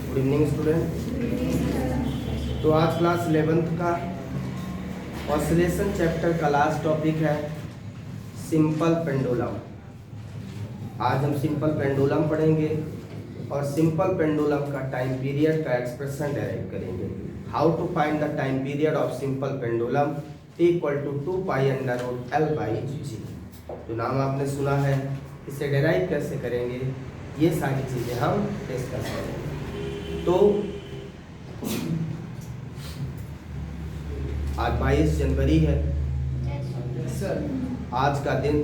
Good evening student. तो आज class 11th का ऑसिलेशन चैप्टर का लास्ट टॉपिक है सिंपल पेंडुलम। आज हम सिंपल पेंडुलम पढ़ेंगे और सिंपल पेंडुलम का टाइम पीरियड का एक्सप्रेशन डेराइव करेंगे। How to find the time period of simple pendulum equal to 2 pi under root L by g. जो नाम आपने सुना है, इसे डेराइव कैसे करेंगे, ये सारी चीज़ें हम डिस्कस करेंगे। तो आज 22 जनवरी है। आज का दिन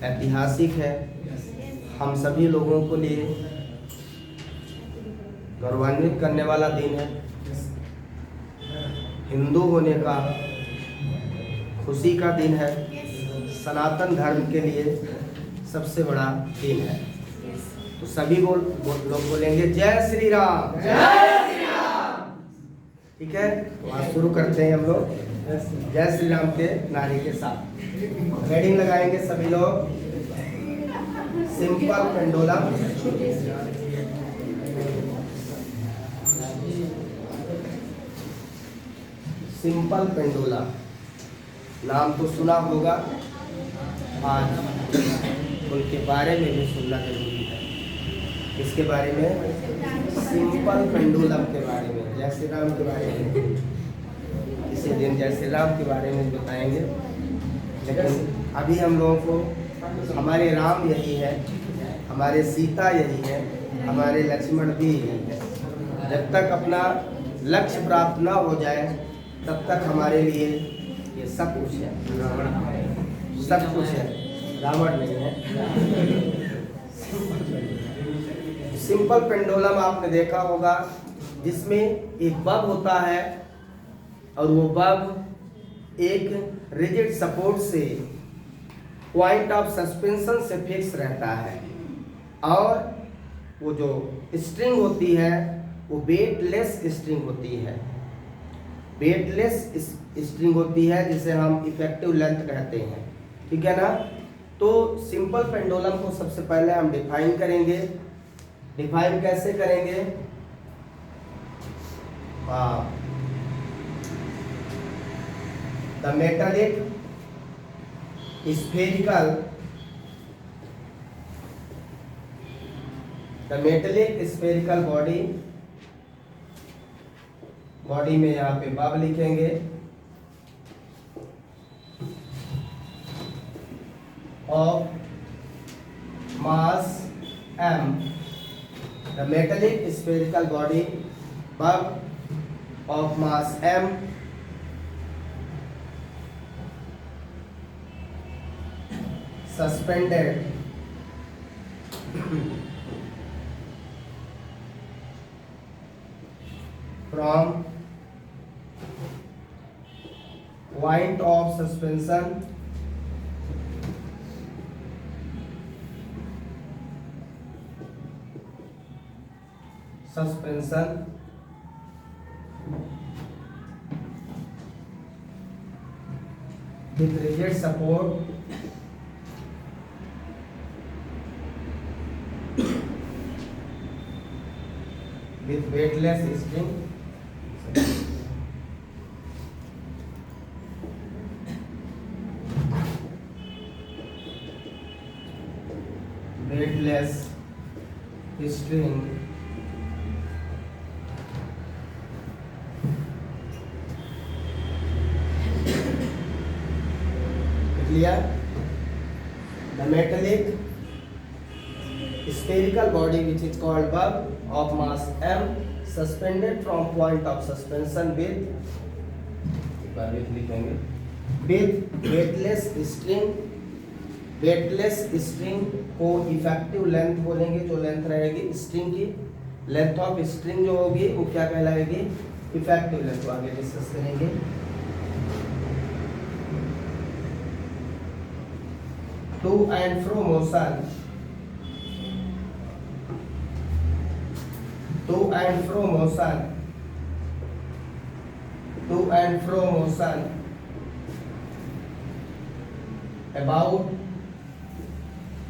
ऐतिहासिक है, हम सभी लोगों को लिए गौरवान्वित करने वाला दिन है। हिंदू होने का खुशी का दिन है, सनातन धर्म के लिए सबसे बड़ा दिन है। तो सभी लोग बोलेंगे जय श्री राम, जय श्री राम। ठीक है, तो आज शुरू करते हैं हम लोग जय श्री राम के नारे के साथ। हेडिंग लगाएंगे सभी लोग, सिंपल पेंडुलम। सिंपल पेंडुलम नाम तो सुना होगा, आज उनके बारे में भी सुनना जरूरी है। इसके बारे में, सिंपल पेंडुलम के बारे में, जय श्री राम के बारे में इसी दिन जय श्री राम के बारे में बताएंगे। लेकिन अभी हम लोगों को हमारे राम यही है, हमारे सीता यही है, हमारे लक्ष्मण भी यही है। जब तक अपना लक्ष्य प्राप्त ना हो जाए तब तक हमारे लिए ये सब कुछ है, सब कुछ है, रावण नहीं है। सिंपल पेंडुलम आपने देखा होगा, जिसमें एक बब होता है और वो बब एक रिजिड सपोर्ट से पॉइंट ऑफ सस्पेंशन से फिक्स रहता है, और वो जो स्ट्रिंग होती है वो वेटलेस स्ट्रिंग होती है। वेटलेस स्ट्रिंग होती है जिसे हम इफेक्टिव लेंथ कहते हैं। ठीक है ना। तो सिंपल पेंडुलम को सबसे पहले हम डिफाइन करेंगे। डिफाइन कैसे करेंगे? The metallic spherical, the metallic spherical body में यहाँ पे बब लिखेंगे of mass m, the metallic spherical body bulb of mass m suspended from point of suspension with rigid support with weightless string clear? The metallic spherical body which is called bulb of mass m suspended from point of suspension with weightless string। Weightless string को effective length बोलेंगे। जो length रहेगी string की, length of string जो होगी वो क्या कहलाएगी? Effective length. आगे डिस्कस करेंगे। To and fro motion, to and fro motion, to and fro motion about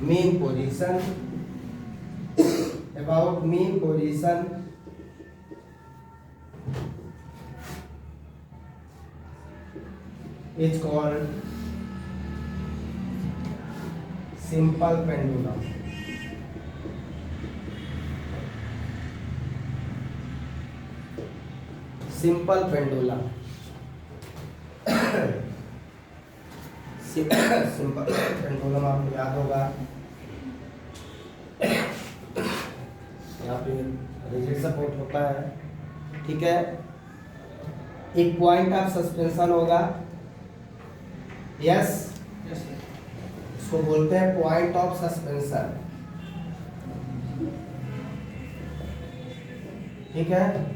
mean position, about mean position is called simple pendulum. Simple pendulum simple pendulum आपको याद होगा, यहाँ पे रिजिड सपोर्ट होता है, ठीक है। एक पॉइंट ऑफ सस्पेंशन होगा, यस, इसको बोलते हैं पॉइंट ऑफ सस्पेंशन, ठीक है,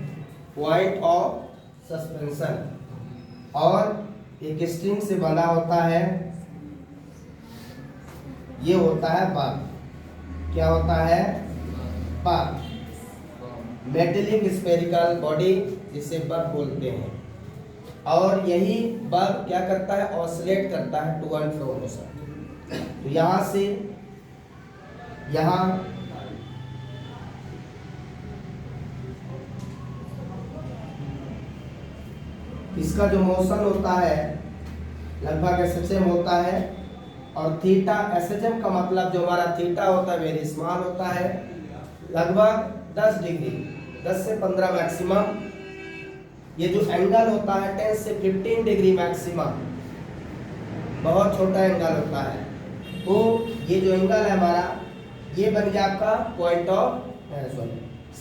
पॉइंट ऑफ सस्पेंशन। और एक स्ट्रिंग से बना होता है, ये होता है बग। क्या होता है? बग, मेटेलिक स्फेरिकल बॉडी, जिसे बग बोलते हैं। और यही बग क्या करता है? ऑसिलेट करता है, टू एंड फ्रो मोशन। तो यहाँ से यहाँ इसका जो मोशन होता है लगभग एसएचएम होता है, और थीटा, एसएचएम का मतलब जो हमारा थीटा होता है वेरी स्मॉल होता है, लगभग 10 डिग्री, 10 से 15 मैक्सिमम। ये जो एंगल होता है 10 से 15 डिग्री मैक्सिमम, बहुत छोटा एंगल होता है। तो ये जो एंगल है हमारा, ये बन गया आपका पॉइंट ऑफ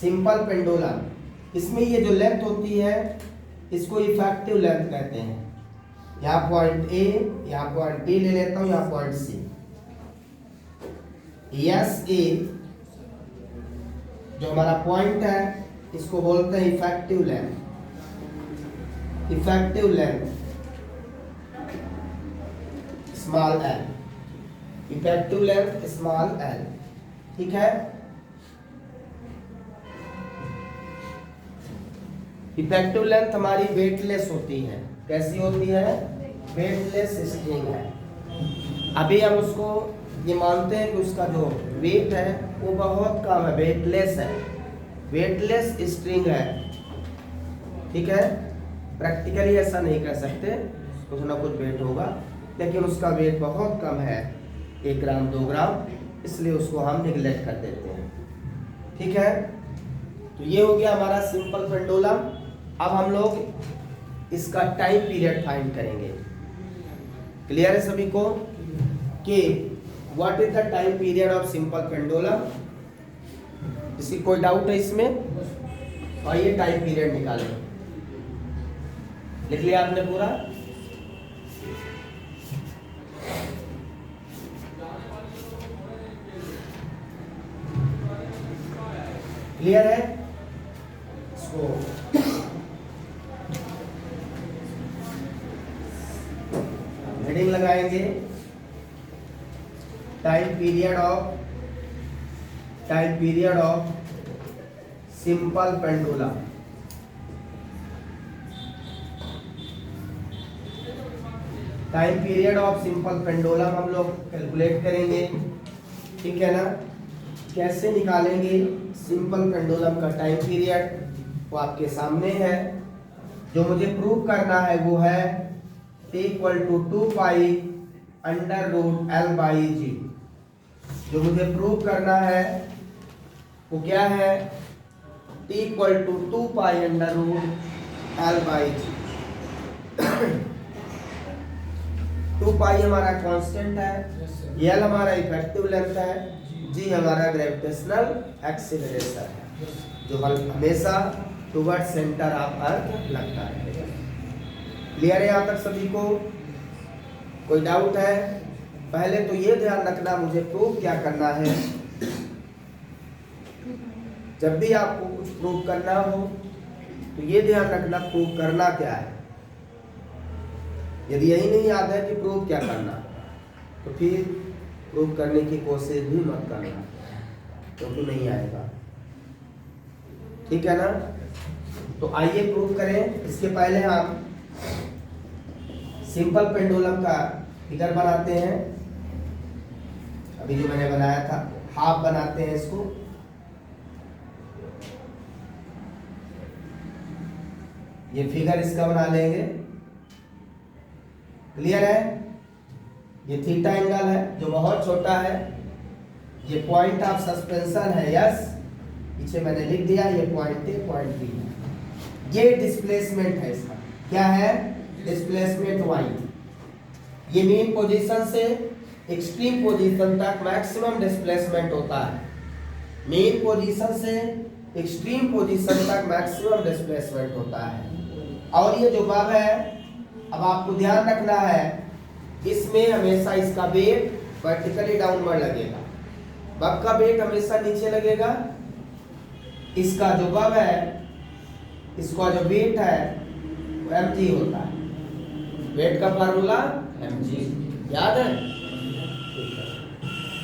सिंपल पेंडुलम। इसमें ये जो लेंथ होती है इसको इफेक्टिव लेंथ कहते हैं। यहाँ पॉइंट ए, यहाँ पॉइंट बी ले लेता हूँ, यहाँ पॉइंट सी। यस, ए जो हमारा पॉइंट है इसको बोलते हैं effective length. Effective length small L, effective length small L, ठीक है। इफेक्टिव लेंथ हमारी वेटलेस होती है। कैसी होती है? वेटलेस स्ट्रिंग है। अभी हम उसको ये मानते हैं कि उसका जो वेट है वो बहुत कम है, वेटलेस है, वेटलेस स्ट्रिंग है, ठीक है। प्रैक्टिकली ऐसा नहीं कर सकते, कुछ ना कुछ वेट होगा, लेकिन उसका वेट बहुत कम है, 1 ग्राम 2 ग्राम, इसलिए उसको हम निगलेक्ट कर देते हैं, ठीक है। तो ये हो गया हमारा सिंपल पेंडुलम। अब हम लोग इसका टाइम पीरियड फाइंड करेंगे। क्लियर है सभी को कि what is the time period of simple pendulum? किसी कोई डाउट है इसमें? और ये टाइम पीरियड निकालें। लिख लिया आपने पूरा? क्लियर है? इसको हेडिंग लगाएंगे, time period of simple pendulum. Time period of simple pendulum हम लोग कैलकुलेट करेंगे, ठीक है ना। कैसे निकालेंगे सिंपल पेंडुलम का टाइम पीरियड? वो आपके सामने है। जो मुझे प्रूव करना है वो है T = 2 पाई √L/g। जो मुझे प्रूव करना है वो क्या है? T = 2 पाई √L/g। 2 पाई हमारा कांस्टेंट है, L हमारा इफेक्टिव लेंथ है, G हमारा ग्रेविटेशनल एक्सीलरेशन है, जो हमेशा टुवर्ड सेंटर ऑफ अर्थ लगता है। क्लियर है यहाँ तक सभी को? कोई डाउट है? पहले तो ये ध्यान रखना, मुझे प्रूव क्या करना है। जब भी आपको कुछ प्रूव करना हो तो ये ध्यान रखना प्रूव करना क्या है। यदि यही नहीं याद है कि प्रूव क्या करना, तो फिर प्रूव करने की कोशिश भी मत करना, क्योंकि नहीं आएगा, ठीक है ना। तो आइए प्रूव करें। इसके पहले हम सिंपल पेंडुलम का फिगर बनाते हैं। अभी जो मैंने बनाया था हाफ बनाते हैं इसको। ये फिगर इसका बना लेंगे। क्लियर है? ये थीटा एंगल है जो बहुत छोटा है, ये पॉइंट ऑफ सस्पेंशन है यस, पीछे मैंने लिख दिया, ये पॉइंट ए पॉइंट बी है। ये डिस्प्लेसमेंट है इसका, क्या है? Displacement y। ये मेन पोजीशन से एक्सट्रीम पोजीशन तक मैक्सिमम डिस्प्लेसमेंट होता है, मेन पोजीशन से एक्सट्रीम पोजीशन तक मैक्सिमम डिस्प्लेसमेंट होता है। और ये जो बब है, अब आपको ध्यान रखना है, इसमें हमेशा इसका वेट वर्टिकली डाउनवर्ड लगेगा, बब का वेट हमेशा नीचे लगेगा। इसका जो बब है, इसका जो वेट है वो mg होता है, वेट का फार्मूला mg, याद है?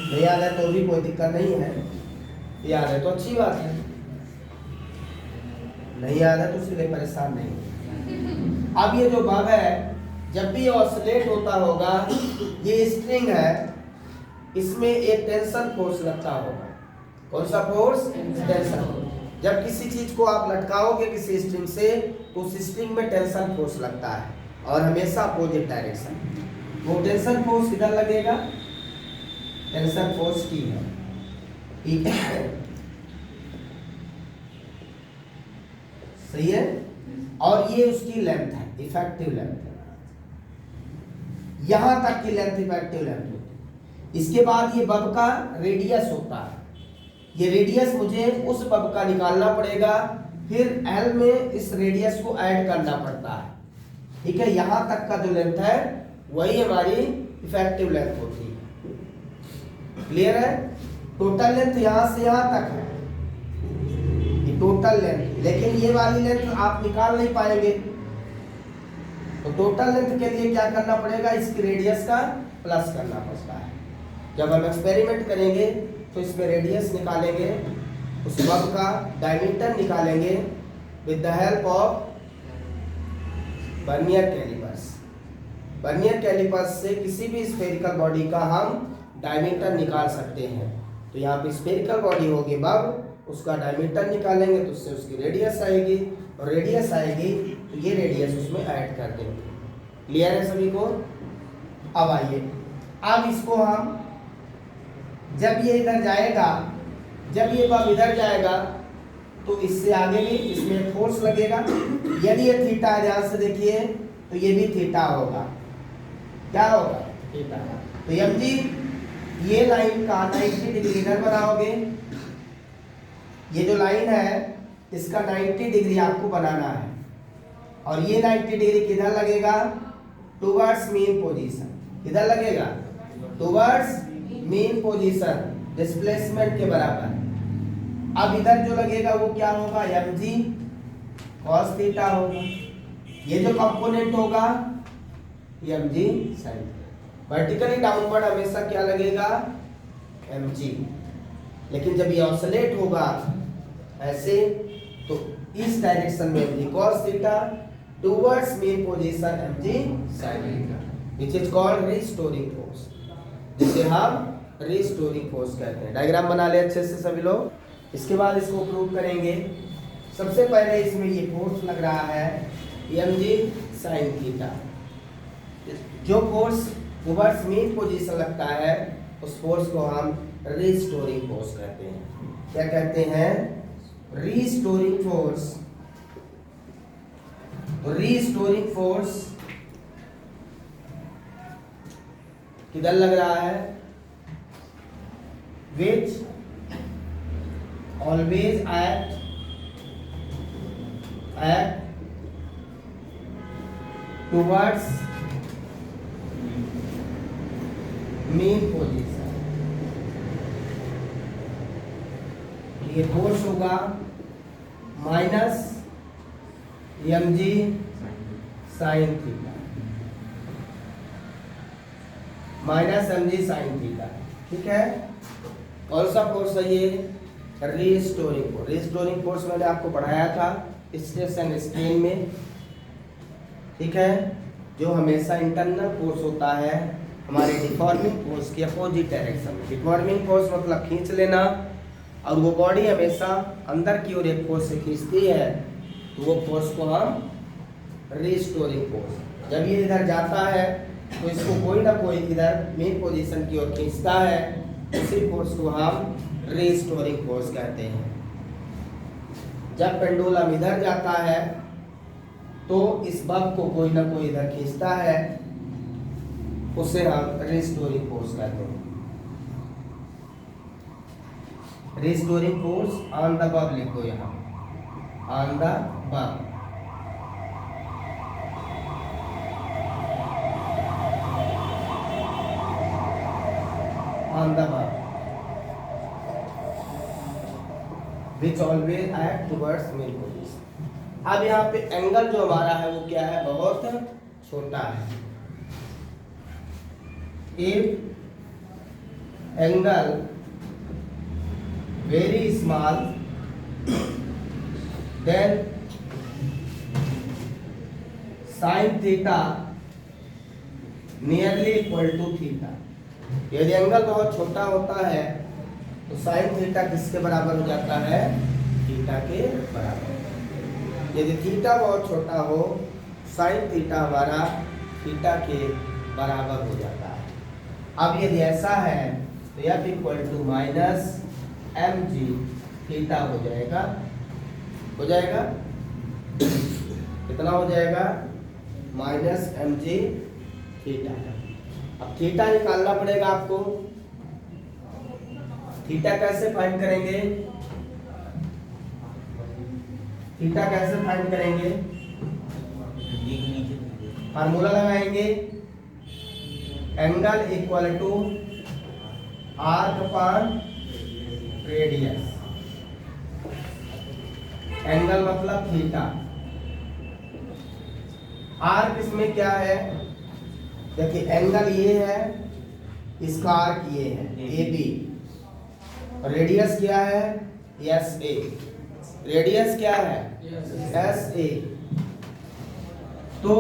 नहीं याद है तो भी कोई दिक्कत नहीं है, याद है तो अच्छी बात है, नहीं याद है तो उसके लिए परेशान नहीं। अब ये जो बब है, जब भी ऑसिलेट होता होगा, ये स्ट्रिंग है, इसमें एक टेंशन फोर्स लगता होगा। कौन सा फोर्स? Tension force. जब किसी चीज को आप लटकाओगे किसी स्ट्रिंग से, तो उस स्ट्रिंग में टेंशन फोर्स लगता है, और हमेशा अपोजिट डायरेक्शन। वो टेंशन फोर्स किधर लगेगा? टेंशन फोर्स T है, ठीक है, सही है। और ये उसकी लेंथ है, इफेक्टिव लेंथ है, यहां तक की लेंथ इफेक्टिव लेंथ होती है। इसके बाद ये बब का रेडियस होता है, ये रेडियस मुझे उस बब का निकालना पड़ेगा, फिर L में इस रेडियस को ऐड करना पड़ता है, ठीक है। यहां तक का जो लेंथ है वही हमारी इफेक्टिव लेंथ होती है, क्लियर है? टोटल लेंथ यहां से यहां तक है, ये टोटल लेंथ, लेकिन ये वाली लेंथ आप निकाल नहीं पाएंगे, तो टोटल लेंथ के लिए क्या करना पड़ेगा? इसकी रेडियस का प्लस करना पड़ता है। जब हम एक्सपेरिमेंट करेंगे तो इसमें रेडियस निकालेंगे, उस बब का डायमीटर निकालेंगे with the help of vernier callipers. Vernier callipers से किसी भी स्फेरिकल बॉडी का हम डायमीटर निकाल सकते हैं। तो यहाँ पे स्फेरिकल बॉडी होगी बब, उसका डायमीटर निकालेंगे तो उससे उसकी रेडियस आएगी, और रेडियस आएगी तो ये रेडियस उसमें ऐड कर देंगे। क्लियर है सभी को? अब आइए, अब इसको हम, जब ये इधर जाएगा, जब ये बब इधर जाएगा तो इससे आगे भी इसमें फोर्स लगेगा। यदि ये थीटा है, ध्यान से देखिए, तो ये भी थीटा होगा, क्या होगा? थीटा। तो mg, ये लाइन का 90 डिग्री इधर बनाओगे, ये जो लाइन है इसका 90 डिग्री आपको बनाना है, और ये 90 डिग्री किधर लगेगा? Towards main position. किधर लगेगा? टुवर्ड्स मेन पोजीशन, डिस्प्लेसमेंट के बराबर। अब इधर जो लगेगा वो क्या होगा? mg cos थीटा होगा। ये जो कंपोनेंट होगा mg sin। वर्टिकली डाउनवर्ड हमेशा क्या लगेगा? mg। लेकिन जब ये ऑसिलेट होगा ऐसे, तो इस डायरेक्शन में mg cos theta, towards main position mg sin theta, which is called restoring force, जिसे हम रिस्टोरिंग फोर्स कहते हैं। डायग्राम बना ले अच्छे से सभी लोग। इसके बाद इसको प्रूव करेंगे। सबसे पहले इसमें ये फोर्स लग रहा है mg sin थीटा। जो फोर्स टुवर्ड्स मेन पोजीशन लगता है उस फोर्स को हम रिस्टोरिंग फोर्स कहते हैं। क्या कहते हैं? Restoring force. तो रिस्टोरिंग फोर्स किधर लग रहा है? which always act towards main position. ये फोर्स होगा minus mg sine theta, minus mg sine theta, ठीक है। कौन सा फोर्स है ये? Restoring force. रिस्टोरिंग फोर्स मैंने आपको पढ़ाया था स्ट्रेस एंड स्ट्रेन में, ठीक है, जो हमेशा इंटरनल फोर्स होता है हमारे डिफॉर्मिंग फोर्स के अपोजिट डायरेक्शन में। डिफॉर्मिंग फोर्स मतलब खींच लेना, और वो बॉडी हमेशा अंदर की ओर एक फोर्स से खींचती है, तो वो फोर्स को हम रिस्टोरिंग फोर्स। जब ये इधर जाता है तो इसको कोई ना कोई इधर मेन पोजीशन की ओर खींचता है, उसी फोर्स को हम रीस्टोरिंग फोर्स कहते हैं। जब पेंडुलम इधर जाता है तो इस बग को कोई ना कोई इधर खींचता है, उसे हम रीस्टोरिंग फोर्स कहते हैं। Restoring force on the bug लिख दो यहाँ, on the bug. On the bug, which always act towards main position। अब यहाँ पे एंगल जो हमारा है वो क्या है, बहुत छोटा है। If angle very small, then sin theta nearly equal to theta। यदि एंगल बहुत छोटा होता है तो साइन थीटा किसके बराबर हो जाता है, थीटा के बराबर। यदि थीटा बहुत छोटा हो, साइन थीटा हमारा थीटा के बराबर हो जाता है। अब यदि ऐसा है तो F equal to minus M g theta हो जाएगा, हो जाएगा कितना हो जाएगा, माइनस एम जी थीटा। अब थीटा निकालना पड़ेगा आपको। थीटा कैसे फाइंड करेंगे, थीटा कैसे फाइंड करेंगे, फार्मूला लगाएंगे, angle equal to arc upon radius. Angle मतलब थीटा, आर्क इसमें क्या है, देखिए एंगल ये है, इसका आर्क ये है ए बी, रेडियस क्या है एस ए, रेडियस क्या है एस ए। तो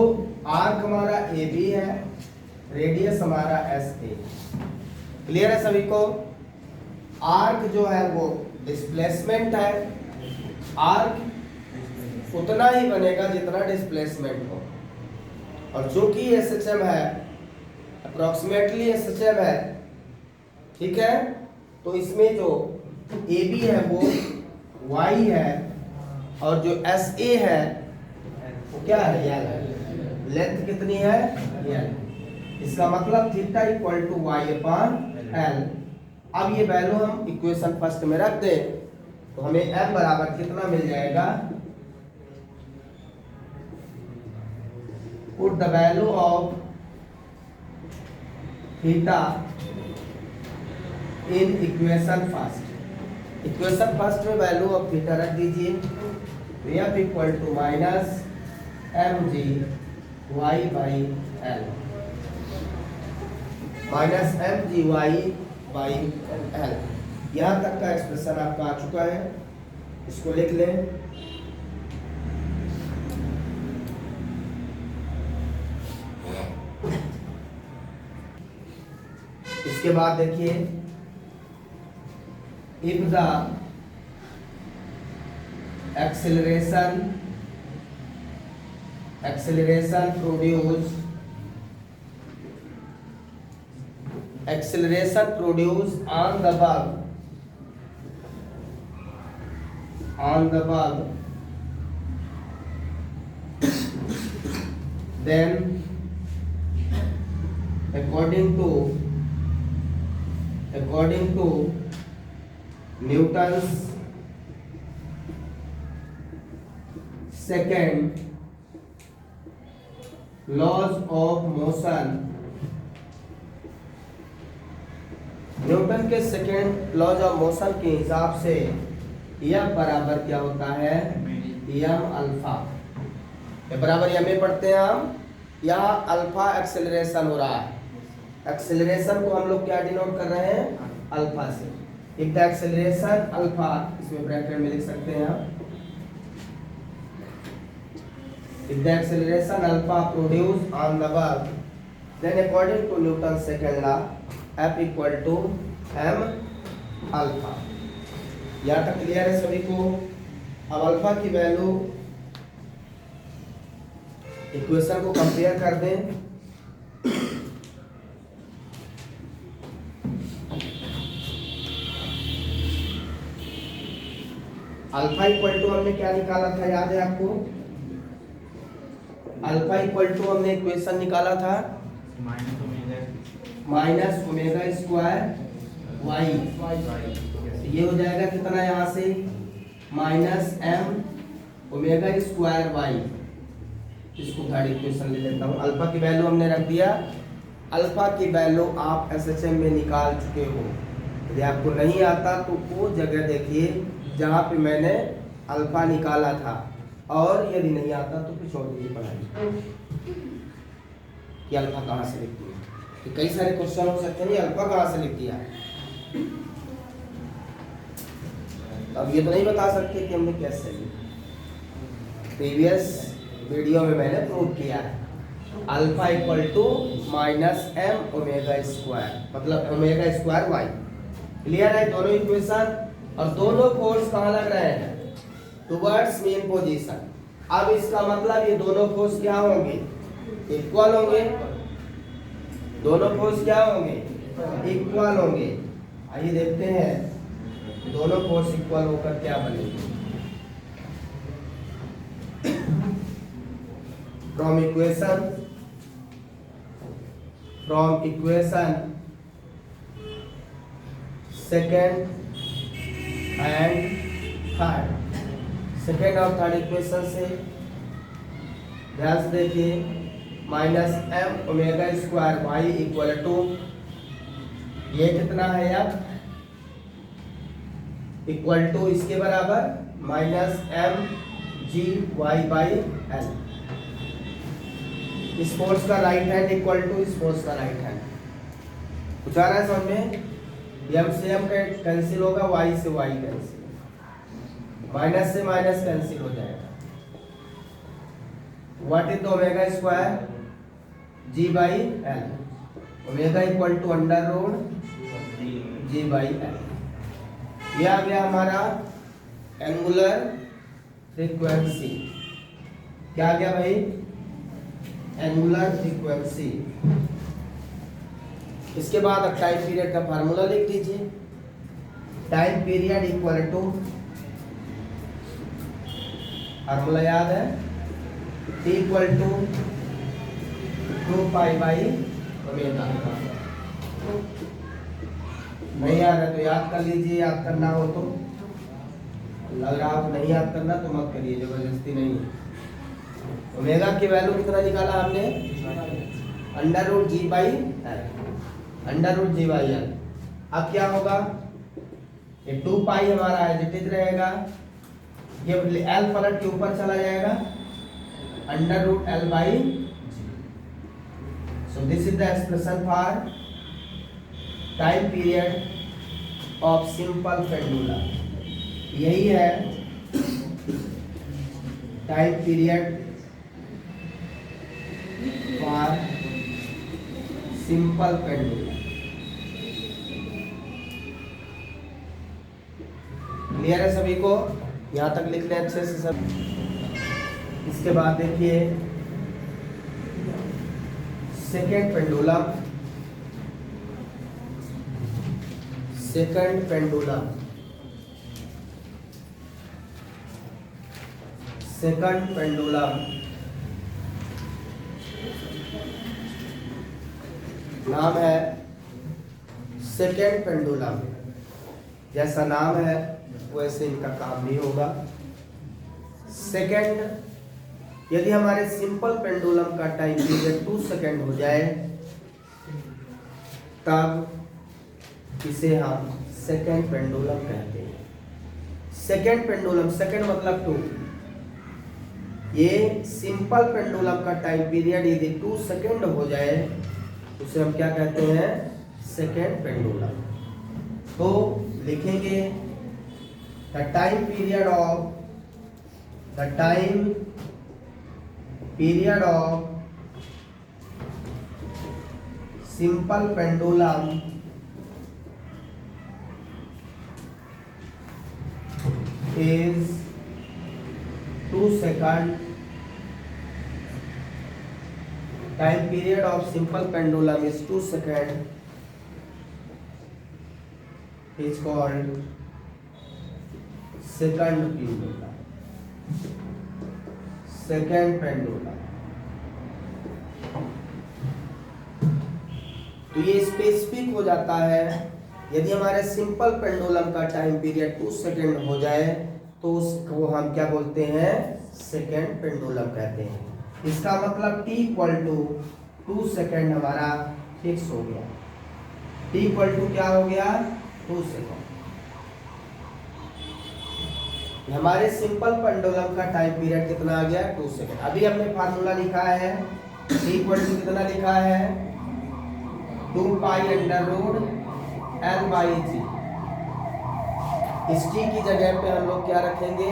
आर्क हमारा ए बी है, रेडियस हमारा एस ए। क्लियर है सभी को। आर्क जो है वो डिस्प्लेसमेंट है, आर्क उतना ही बनेगा जितना डिस्प्लेसमेंट हो, और जो कि एसएचएम है, अप्रोक्सीमेटली एसएचएम है, ठीक है। तो इसमें जो ए बी है वो वाई है, और जो एस ए है वो क्या है, एल है। लेंथ कितनी है, एल। इसका मतलब theta equal to y upon l. अब ये वैल्यू हम इक्वेशन फर्स्ट में रख दें तो हमें एम बराबर कितना मिल जाएगा, put the value of theta in equation first। Equation first में वैल्यू ऑफ थीटा रख दीजिए, तो F equal to minus M G Y by l, minus M G Y by l. यहाँ तक का एक्सप्रेशन आपका आ चुका है, इसको लिख लें। इसके बाद देखिए, if the acceleration produced on the bug, then according to Newton's second laws of motion, Newton के सेकेंड लॉज ऑफ मोशन के हिसाब से यह बराबर क्या होता है, यम अल्फा। ये बराबर यम में पढ़ते हैं हम, यहाँ अल्फा एक्सेलरेशन हो रहा है। एक्सेलरेशन को हम लोग क्या डिनोट कर रहे हैं, अल्फा से। इफ द एक्सेलरेशन अल्फा, इसमें ब्रैकेट में लिख सकते हैं आप, if the acceleration alpha produce on the bug, then according to Newton second law F equal to m alpha. यहाँ तक क्लियर है सभी को। अब अल्फा की वैल्यू इक्वेशन को कंपेयर कर दें, अल्फा इक्वल टू हमने क्या निकाला था, याद है आपको? अल्फा इक्वल टू हमने इक्वेशन निकाला था माइनस ओमेगा स्क्वायर वाई। ये हो जाएगा कितना यहाँ से, minus M omega square y. इसको थर्ड इक्वेशन ले लेता हूँ। अल्फा की वैल्यू हमने रख दिया। अल्फा की वैल्यू आप एसएचएम में निकाल चुके हो। यदि आपको नहीं आता तो वो जगह देखिए जहाँ पे मैंने अल्फा निकाला था, और यदि नहीं आता तो कुछ और भी पढ़ाई कि अल्फा कहाँ से लिख दिया। तो कई सारे क्वेश्चन हो सकते हैं, अल्फा कहाँ से लिख दिया। अब ये तो नहीं बता सकते कि हमने कैसे लिखा। प्रीवियस वीडियो में मैंने प्रूव किया है alpha equal to minus M omega square, मतलब ओमेगा स्क्वायर वाई। क्लियर है दोनों इक्वेशन, और दोनों फोर्स कहाँ लग रहे हैं, टुवर्ड्स मेन पोजीशन। अब इसका मतलब ये दोनों फोर्स क्या होंगे, इक्वल होंगे। दोनों फोर्स क्या होंगे, इक्वल होंगे। आइए देखते हैं दोनों फोर्स इक्वल होकर क्या बनेंगे। From equation second and third, second और थर्ड इक्वेशन से ध्यान से देखिए, minus M omega square Y equal to, ये कितना है यार, इक्वल टू इसके बराबर minus M G Y by L. इस फोर्स का राइट हैंड इक्वल टू इस फोर्स का राइट हैंड। कुछ आ रहा है समझ में? एम से एम कैंसिल होगा, वाई से वाई कैंसिल, माइनस से माइनस कैंसिल हो जाएगा। What is the omega square, G by L. Omega equal to under root G by L. ये आ गया हमारा एंगुलर फ्रीक्वेंसी। क्या आ गया भाई, एंगुलर फ्रीक्वेंसी। इसके बाद अब टाइम पीरियड का फार्मूला लिख लीजिए। Time period equal to, formula याद है, T equal to 2 pi by omega. नहीं याद है तो याद कर लीजिए, याद करना हो तो। लग रहा हो नहीं याद करना तो मत करिए, जबरदस्ती नहीं है। ओमेगा की वैल्यू कितना निकाला हमने, under root G by L, under root G by L. अब क्या होगा, ये 2 पाई हमारा एज इट इज रहेगा, ये एल पलट के ऊपर चला जाएगा, under root L by. So this is the expression for time period of simple pendulum. यही है time period for simple pendulum. Clear है सभी को? यहाँ तक लिख लें अच्छे से सब। इसके बाद देखिए second pendulum, second pendulum, second pendulum नाम है सेकंड पेंडुलम। जैसा नाम है वैसे इनका काम भी होगा। सेकंड, यदि हमारे सिंपल पेंडुलम का टाइम पीरियड 2 सेकंड हो जाए तब इसे हम सेकंड पेंडुलम कहते हैं। सेकंड पेंडुलम, सेकंड मतलब 2। ये सिंपल पेंडुलम का टाइम पीरियड यदि 2 सेकंड हो जाए उसे हम क्या कहते हैं, सेकंड पेंडुलम। तो लिखेंगे the time period of simple pendulum is 2 seconds time period of simple pendulum is 2 second, is called second pendulum, second pendulum। तो ये स्पेसिफिक हो जाता है यदि हमारे सिंपल पेंडुलम का टाइम पीरियड 2 सेकेंड हो जाए तो उसको हम क्या बोलते हैं, सेकेंड पेंडुलम कहते हैं। इसका मतलब t इक्वल टू 2 सेकेंड हमारा फिक्स हो गया। t इक्वल टू क्या हो गया, 2 सेकेंड। हमारे सिंपल पेंडुलम का टाइम पीरियड कितना आ गया, 2 सेकेंड। अभी हमने फार्मूला लिखा है t इक्वल टू कितना लिखा है, 2 pi under root L by g. इस t की जगह पे हम लोग क्या रखेंगे,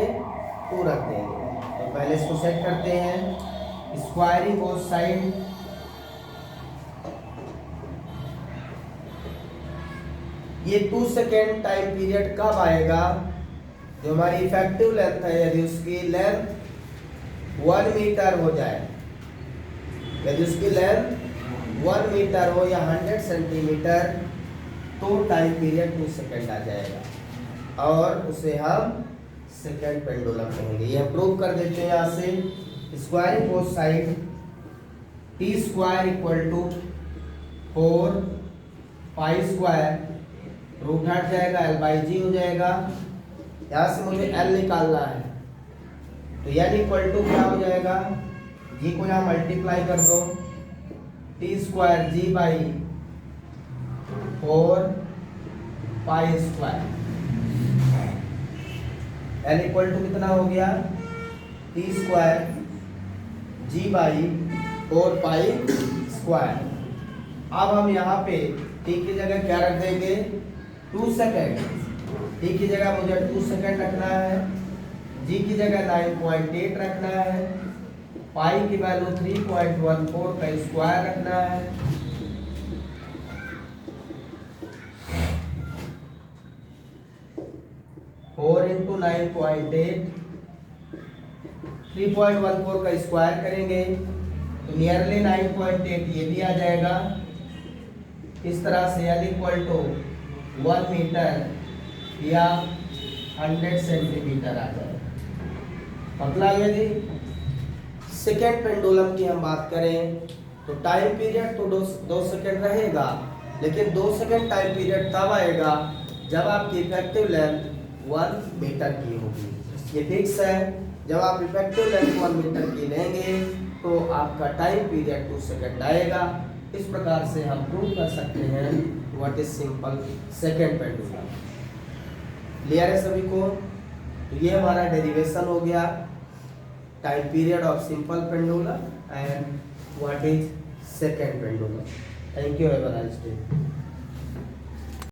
2 रख देंगे। तो पहले इसको सेट करते हैं, स्क्वायरिंग बोथ साइड, ये 2 सेकेंड टाइम पीरियड कब आएगा, जो हमारी इफेक्टिव लेंथ है यदि उसकी लेंथ 1 मीटर हो जाए, यदि उसकी लेंथ 1 मीटर हो या 100 सेंटीमीटर, तो टाइम पीरियड 2 सेकेंड आ जाएगा और उसे हम सेकेंड पेंडुलम कहेंगे। ये प्रूव कर देते हैं यहाँ से, squaring both side, T square equal to 4 pi square, root हट जाएगा, L बाई जी हो जाएगा। यहाँ से मुझे L निकालना है तो L इक्वल टू क्या हो जाएगा, जी को यहाँ मल्टीप्लाई कर दो, T square G by 4 pi square, L equal to कितना हो गया, T square G by 4 pi square. अब हम यहाँ पे टी की जगह क्या रख देंगे, 2 सेकेंड। टी की जगह मुझे 2 सेकेंड रखना है, जी की जगह 9.8 रखना है, पाई की वैल्यू 3.14 का स्क्वायर रखना है। फोर इंटू 9.8, 3.14 का स्क्वायर करेंगे तो नियरली 9.8 ये भी आ जाएगा। इस तरह से L इक्वल टू 1 मीटर या 100 सेंटीमीटर आ जाएगा। मतलब यदि सेकेंड पेंडुलम की हम बात करें तो टाइम पीरियड तो 2 सेकेंड रहेगा, लेकिन 2 सेकेंड टाइम पीरियड तब आएगा जब आपकी इफेक्टिव लेंथ 1 मीटर की होगी। ये फिक्स है, जब आप इफेक्टिव लेंथ 1 मीटर की लेंगे तो आपका टाइम पीरियड 2 सेकेंड आएगा। इस प्रकार से हम प्रूव कर सकते हैं what is simple second pendulum. Clear है सभी को? तो ये हमारा डेरिवेशन हो गया time period of simple pendulum and what is second pendulum. Thank you, have a nice day.